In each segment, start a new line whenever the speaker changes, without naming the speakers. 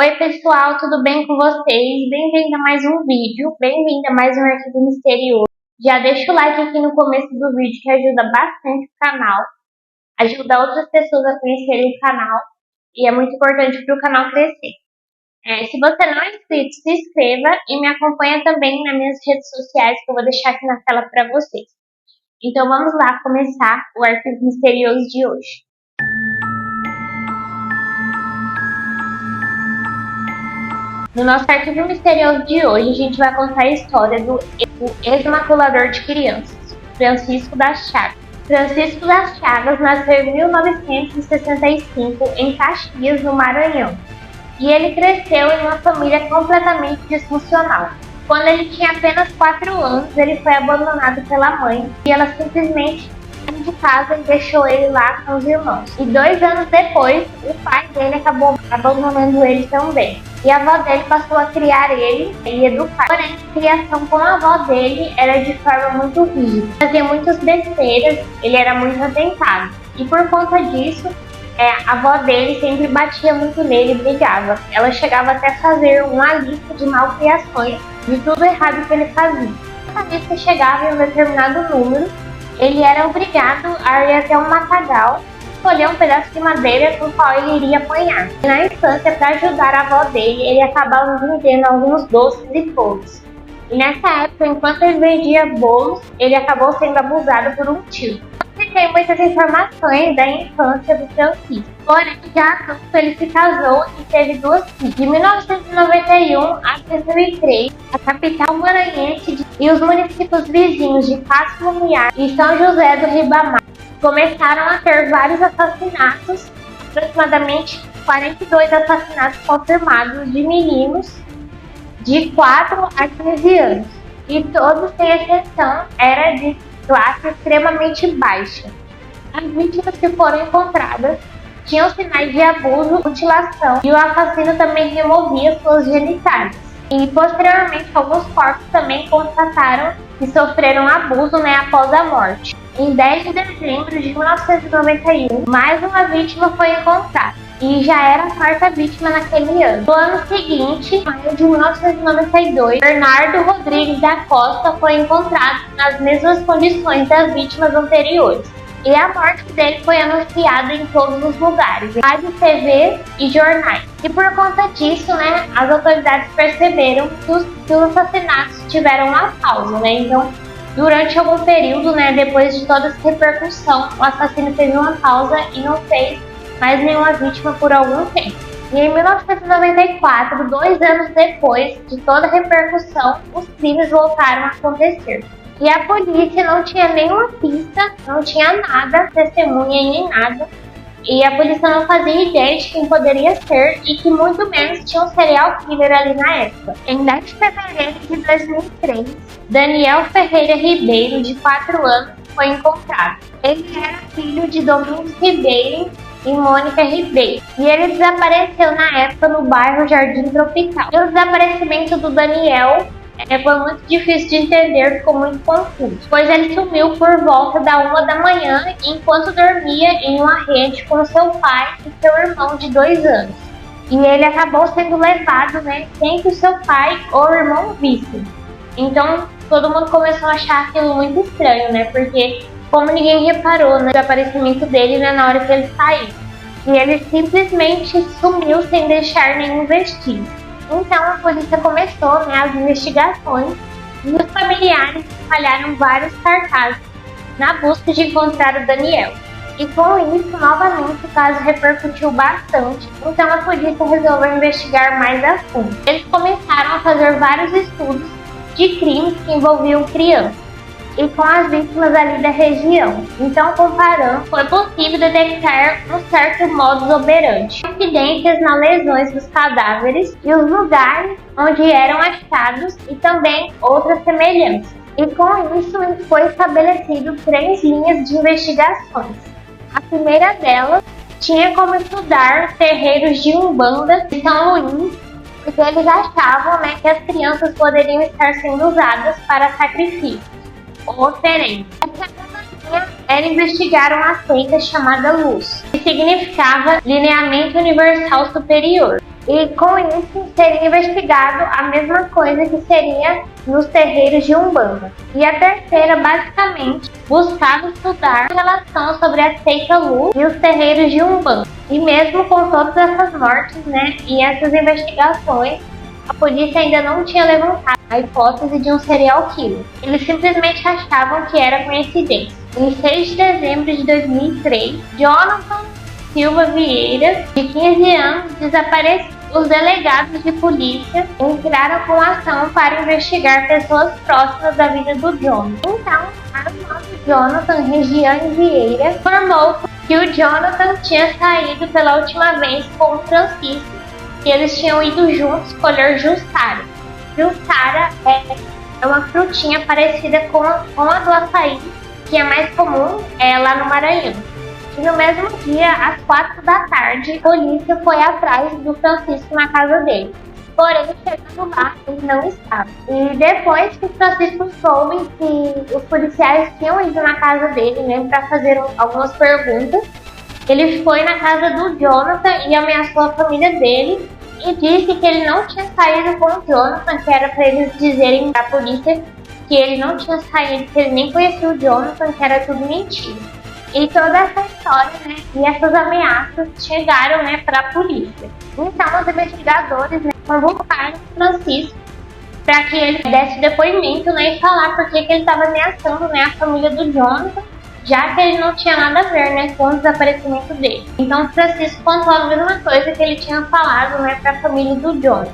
Oi pessoal, tudo bem com vocês? Bem-vindo a mais um vídeo, bem-vindo a mais um arquivo misterioso. Já deixa o like aqui no começo do vídeo que ajuda bastante o canal, ajuda outras pessoas a conhecerem o canal e é muito importante para o canal crescer. Se você não é inscrito, se inscreva e me acompanha também nas minhas redes sociais que eu vou deixar aqui na tela para vocês. Então vamos lá começar o arquivo misterioso de hoje. No nosso arquivo misterioso de hoje, a gente vai contar a história do ex-maculador de crianças, Francisco das Chagas. Francisco das Chagas nasceu em 1965 em Caxias, no Maranhão, e ele cresceu em uma família completamente disfuncional. Quando ele tinha apenas 4 anos, ele foi abandonado pela mãe e ela simplesmente saiu de casa e deixou ele lá com os irmãos. E 2 anos depois, o pai dele acabou abandonando ele também. E a avó dele passou a criar ele e educar. Porém, a criação com a avó dele era de forma muito rígida. Fazia muitas besteiras, ele era muito atentado. E por conta disso, a avó dele sempre batia muito nele e brigava. Ela chegava até a fazer uma lista de malcriações de tudo errado que ele fazia. Quando a lista chegava em um determinado número, ele era obrigado a ir até um matagal, escolher um pedaço de madeira com o qual ele iria apanhar. E na infância, para ajudar a avó dele, ele acabava vendendo alguns doces e bolos. E nessa época, enquanto ele vendia bolos, ele acabou sendo abusado por um tio. Não se tem muitas informações da infância do Francisco. Porém, já adulto, ele se casou e teve 2 filhos. De 1991 a 2003, a capital maranhense e os municípios vizinhos de Passo Lumiar e São José do Ribamar começaram a ter vários assassinatos, aproximadamente 42 assassinatos confirmados de meninos de 4 a 15 anos. E todos, sem exceção, eram de classe extremamente baixa. As vítimas que foram encontradas tinham sinais de abuso, mutilação e o assassino também removia suas genitais. E posteriormente alguns corpos também constataram que sofreram abuso após a morte. Em 10 de dezembro de 1991, mais uma vítima foi encontrada. E já era a 4ª vítima naquele ano. No ano seguinte, em maio de 1992, Bernardo Rodrigues da Costa foi encontrado nas mesmas condições das vítimas anteriores. E a morte dele foi anunciada em todos os lugares, rádio, TV e jornais. E por conta disso, as autoridades perceberam que os assassinatos tiveram uma pausa, Então, durante algum período, depois de toda essa repercussão, o assassino teve uma pausa e não fez mais nenhuma vítima por algum tempo. E em 1994, 2 anos depois de toda a repercussão, os crimes voltaram a acontecer. E a polícia não tinha nenhuma pista, não tinha nada, testemunha nem nada. E a polícia não fazia ideia de quem poderia ser e que muito menos tinha um serial killer ali na época. Em 10 de fevereiro de 2003, Daniel Ferreira Ribeiro, de 4 anos, foi encontrado. Ele era filho de Domingos Ribeiro e Mônica Ribeiro. E ele desapareceu na época no bairro Jardim Tropical. E o desaparecimento do Daniel foi muito difícil de entender, ficou muito confuso, pois ele sumiu por volta da 1 da manhã enquanto dormia em uma rede com seu pai e seu irmão de 2 anos. E ele acabou sendo levado sem que o seu pai ou irmão vissem. Então todo mundo começou a achar aquilo muito estranho, porque como ninguém reparou no desaparecimento dele na hora que ele saiu. E ele simplesmente sumiu sem deixar nenhum vestígio. Então a polícia começou as investigações e os familiares espalharam vários cartazes na busca de encontrar o Daniel. E com isso, novamente, o caso repercutiu bastante, então a polícia resolveu investigar mais a fundo. Eles começaram a fazer vários estudos de crimes que envolviam crianças e com as vítimas ali da região. Então, comparando, foi possível detectar um certo modus operandi, evidências nas lesões dos cadáveres e os lugares onde eram achados e também outras semelhanças. E com isso foi estabelecido 3 linhas de investigações. A primeira delas tinha como estudar terreiros de Umbanda de São Luís, porque eles achavam que as crianças poderiam estar sendo usadas para sacrifício ou oferenda. A segunda linha era investigar uma seita chamada Luz, que significava Lineamento Universal Superior. E com isso seria investigado a mesma coisa que seria nos terreiros de Umbanda. E a terceira, basicamente, buscava estudar a relação sobre a seita Luz e os terreiros de Umbanda. E mesmo com todas essas mortes, né, e essas investigações, a polícia ainda não tinha levantado a hipótese de um serial killer. Eles simplesmente achavam que era coincidência. Em 6 de dezembro de 2003, Jonathan Silva Vieira, de 15 anos, desapareceu. Os delegados de polícia entraram com ação para investigar pessoas próximas da vida do Jonathan. Então, a irmã do Jonathan, Regiane Vieira, informou que o Jonathan tinha saído pela última vez com o Francisco e eles tinham ido juntos colher Jussara. Jussara é uma frutinha parecida com a do açaí, que é mais comum lá no Maranhão. E no mesmo dia, às 4 da tarde, a polícia foi atrás do Francisco na casa dele. Porém, chegando lá, ele não estava. E depois que o Francisco soube que os policiais tinham ido na casa dele, né, para fazer algumas perguntas, ele foi na casa do Jonathan e ameaçou a família dele e disse que ele não tinha saído com o Jonathan, que era para eles dizerem para a polícia que ele não tinha saído, que ele nem conhecia o Jonathan, que era tudo mentira. E toda essa história, né, e essas ameaças chegaram, né, para a polícia. Então, os investigadores, né, convocaram o Francisco para que ele desse depoimento, né, e falar por que ele estava ameaçando, né, a família do Jonathan, já que ele não tinha nada a ver, né, com o desaparecimento dele. Então, o Francisco contou a mesma coisa que ele tinha falado, né, para a família do Jonathan.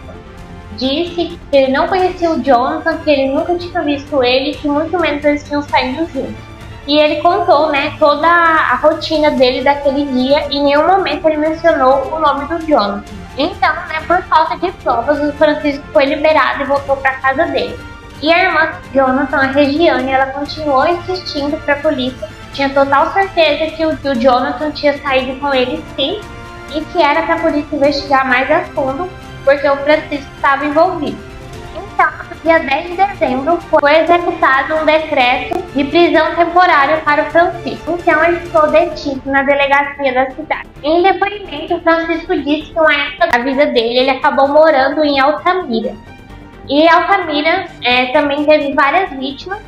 Disse que ele não conhecia o Jonathan, que ele nunca tinha visto ele, que muito menos eles tinham saído juntos. E ele contou, né, toda a rotina dele daquele dia e em nenhum momento ele mencionou o nome do Jonathan. Então, né, por falta de provas, o Francisco foi liberado e voltou para casa dele. E a irmã do Jonathan, a Regiane, ela continuou insistindo para a polícia, tinha total certeza que o Jonathan tinha saído com ele sim, e que era para a polícia investigar mais a fundo, porque o Francisco estava envolvido. Então, no dia 10 de dezembro, foi executado um decreto de prisão temporária para o Francisco. Então, ele ficou detido na delegacia da cidade. Em depoimento, o Francisco disse que uma época da vida dele, ele acabou morando em Altamira. E Altamira também teve várias vítimas.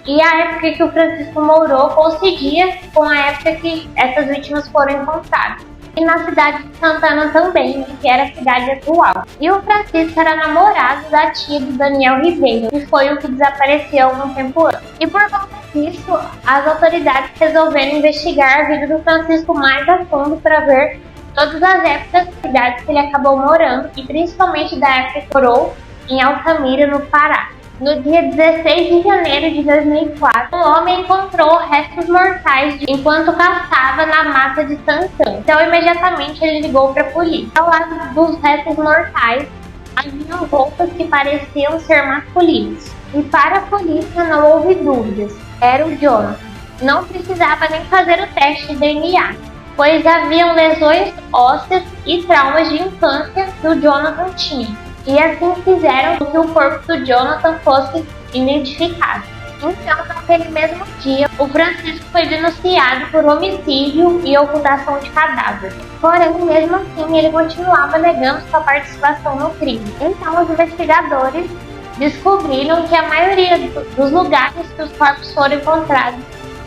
E a época que o Francisco morou coincidia com a época que essas vítimas foram encontradas. E na cidade de Santana também, que era a cidade atual. E o Francisco era namorado da tia do Daniel Ribeiro, que foi o que desapareceu algum tempo antes. E por conta disso, as autoridades resolveram investigar a vida do Francisco mais a fundo para ver todas as épocas e cidades que ele acabou morando, e principalmente da época que morou em Altamira, no Pará. No dia 16 de janeiro de 2004, um homem encontrou restos mortais enquanto caçava na mata de Santana. Então, imediatamente, ele ligou para a polícia. Ao lado dos restos mortais, haviam roupas que pareciam ser masculinas. E para a polícia não houve dúvidas, era o Jonathan. Não precisava nem fazer o teste de DNA, pois haviam lesões ósseas e traumas de infância que o Jonathan tinha. E assim fizeram que o corpo do Jonathan fosse identificado. Então, naquele mesmo dia, o Francisco foi denunciado por homicídio e ocultação de cadáver. Porém, mesmo assim, ele continuava negando sua participação no crime. Então, os investigadores descobriram que a maioria dos lugares que os corpos foram encontrados,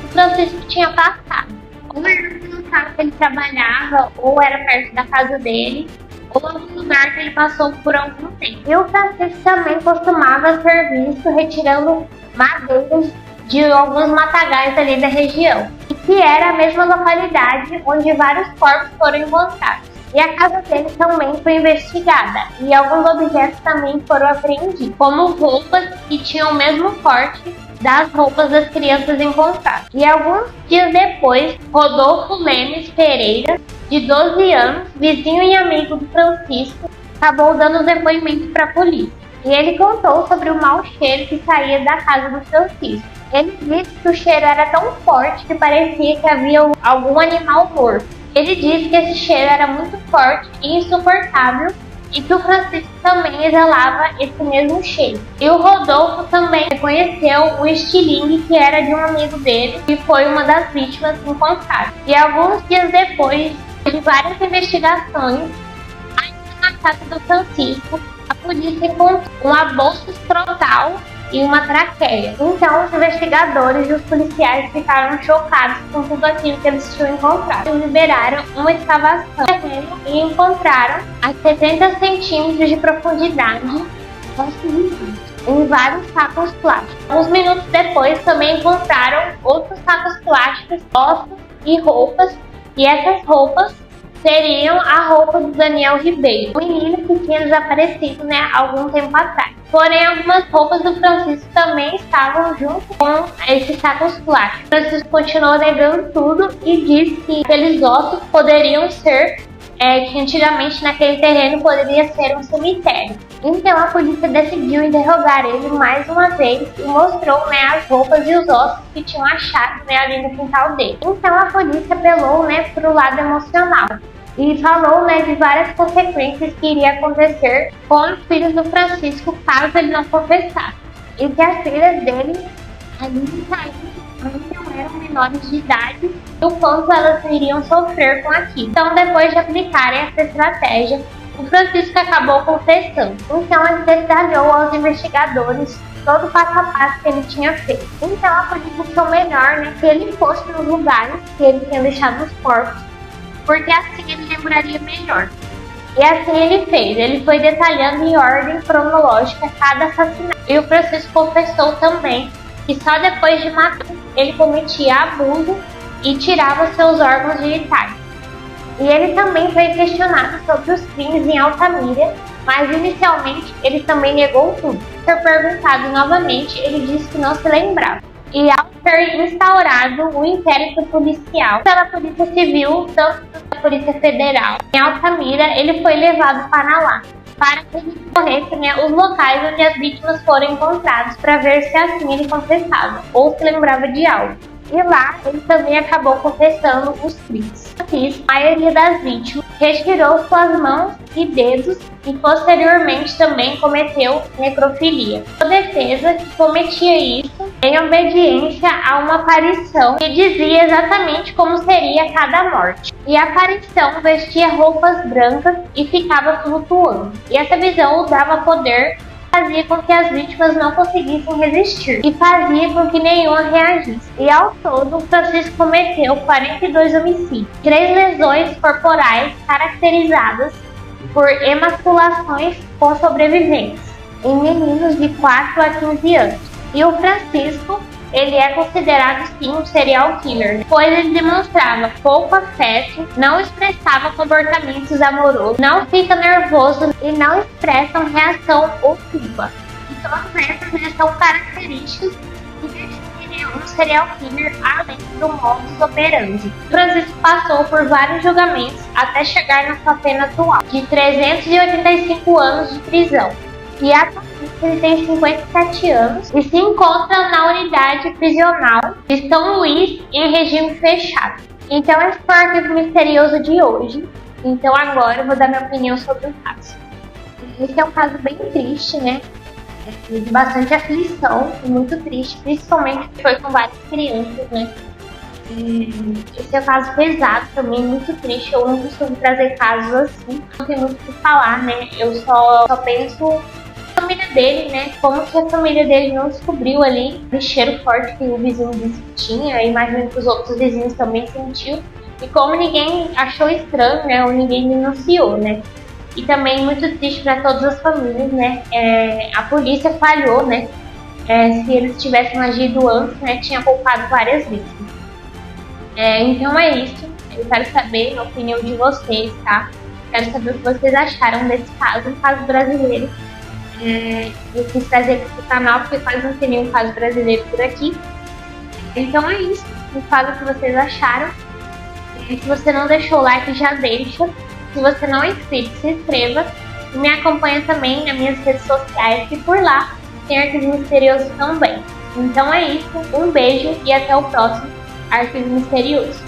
o Francisco tinha passado. Ou era no local que ele trabalhava, ou era perto da casa dele, ou algum lugar que ele passou por algum tempo. E o Francisco também costumava ser visto retirando madeiras de alguns matagais ali da região, e que era a mesma localidade onde vários corpos foram encontrados. E a casa dele também foi investigada, e alguns objetos também foram apreendidos, como roupas que tinham o mesmo corte das roupas das crianças encontradas. E alguns dias depois, Rodolfo Lemes Pereira, de 12 anos, vizinho e amigo do Francisco, acabou dando depoimento para a polícia. E ele contou sobre o mau cheiro que saía da casa do Francisco. Ele disse que o cheiro era tão forte que parecia que havia algum animal morto. Ele disse que esse cheiro era muito forte e insuportável e que o Francisco também exalava esse mesmo cheiro. E o Rodolfo também reconheceu o estilingue que era de um amigo dele, que foi uma das vítimas encontradas. E alguns dias depois de várias investigações, ainda na saco do Francisco, a polícia encontrou uma bolsa escrotal e uma traqueia. Então, os investigadores e os policiais ficaram chocados com tudo aquilo que eles tinham encontrado. Eles liberaram uma escavação e encontraram a 70 centímetros de profundidade em vários sacos plásticos. Uns minutos depois, também encontraram outros sacos plásticos, ossos e roupas, e essas roupas seriam a roupa do Daniel Ribeiro, o menino que tinha desaparecido, algum tempo atrás. Porém, algumas roupas do Francisco também estavam junto com esses sacos plásticos. O Francisco continuou negando tudo e disse que aqueles ossos poderiam ser, que antigamente naquele terreno poderia ser um cemitério. Então a polícia decidiu interrogar ele mais uma vez e mostrou as roupas e os ossos que tinham achado ali no quintal dele. Então a polícia apelou para o lado emocional e falou de várias consequências que iria acontecer com os filhos do Francisco caso ele não confessasse. E que as filhas dele ali não eram menores de idade e o quanto elas iriam sofrer com aquilo. Então, depois de aplicarem essa estratégia, o Francisco acabou confessando. Então, ele detalhou aos investigadores todo o passo a passo que ele tinha feito. Então, a polícia achou melhor que ele fosse nos lugares que ele tinha deixado os corpos, porque assim ele lembraria melhor. E assim ele fez. Ele foi detalhando em ordem cronológica cada assassinato. E o Francisco confessou também que só depois de matar ele cometia abuso e tirava seus órgãos genitais. E ele também foi questionado sobre os crimes em Altamira, mas inicialmente ele também negou tudo. Foi perguntado novamente, ele disse que não se lembrava. E ao ser instaurado o inquérito policial pela Polícia Civil, tanto pela Polícia Federal, em Altamira, ele foi levado para lá, para que ele corresse os locais onde as vítimas foram encontradas, para ver se assim ele confessava ou se lembrava de algo. E lá ele também acabou confessando os crimes. A maioria das vítimas retirou suas mãos e dedos e posteriormente também cometeu necrofilia. A defesa que cometia isso em obediência a uma aparição que dizia exatamente como seria cada morte. E a aparição vestia roupas brancas e ficava flutuando. E essa visão dava poder, fazia com que as vítimas não conseguissem resistir e fazia com que nenhuma reagisse. E ao todo, Francisco cometeu 42 homicídios, 3 lesões corporais caracterizadas por emasculações com sobreviventes em meninos de 4 a 15 anos. E o Francisco, ele é considerado sim um serial killer, pois ele demonstrava pouco afeto, não expressava comportamentos amorosos, não fica nervoso e não expressam reação ou culpa. E todas essas são características que definem um serial killer além do modus operandi. Francisco passou por vários julgamentos até chegar na sua pena atual, de 385 anos de prisão. E atualmente ele tem 57 anos e se encontra na unidade prisional de São Luís em regime fechado. Então esse foi o arquivo misterioso de hoje. Então agora eu vou dar minha opinião sobre o caso. Esse é um caso bem triste, de bastante aflição, muito triste, principalmente porque foi com várias crianças, Esse é um caso pesado também, muito triste. Eu não costumo trazer casos assim, não tem muito o que falar, Eu só penso família dele, como que a família dele não descobriu ali o cheiro forte que o vizinho disse que tinha. Eu imagino que os outros vizinhos também sentiu, e como ninguém achou estranho, ou ninguém denunciou, E também muito triste para todas as famílias, A polícia falhou, Se eles tivessem agido antes, tinha poupado várias vítimas. Então é isso. Eu quero saber a opinião de vocês, tá? Quero saber o que vocês acharam desse caso, um caso brasileiro. Eu quis trazer aqui pro canal porque quase não tem nenhum caso brasileiro por aqui. Então é isso. Me fala o que vocês acharam. Se você não deixou o like, já deixa. Se você não é inscrito, se inscreva. E me acompanha também nas minhas redes sociais, que por lá tem Arquivo Misterioso também. Então é isso. Um beijo e até o próximo Arquivo Misterioso.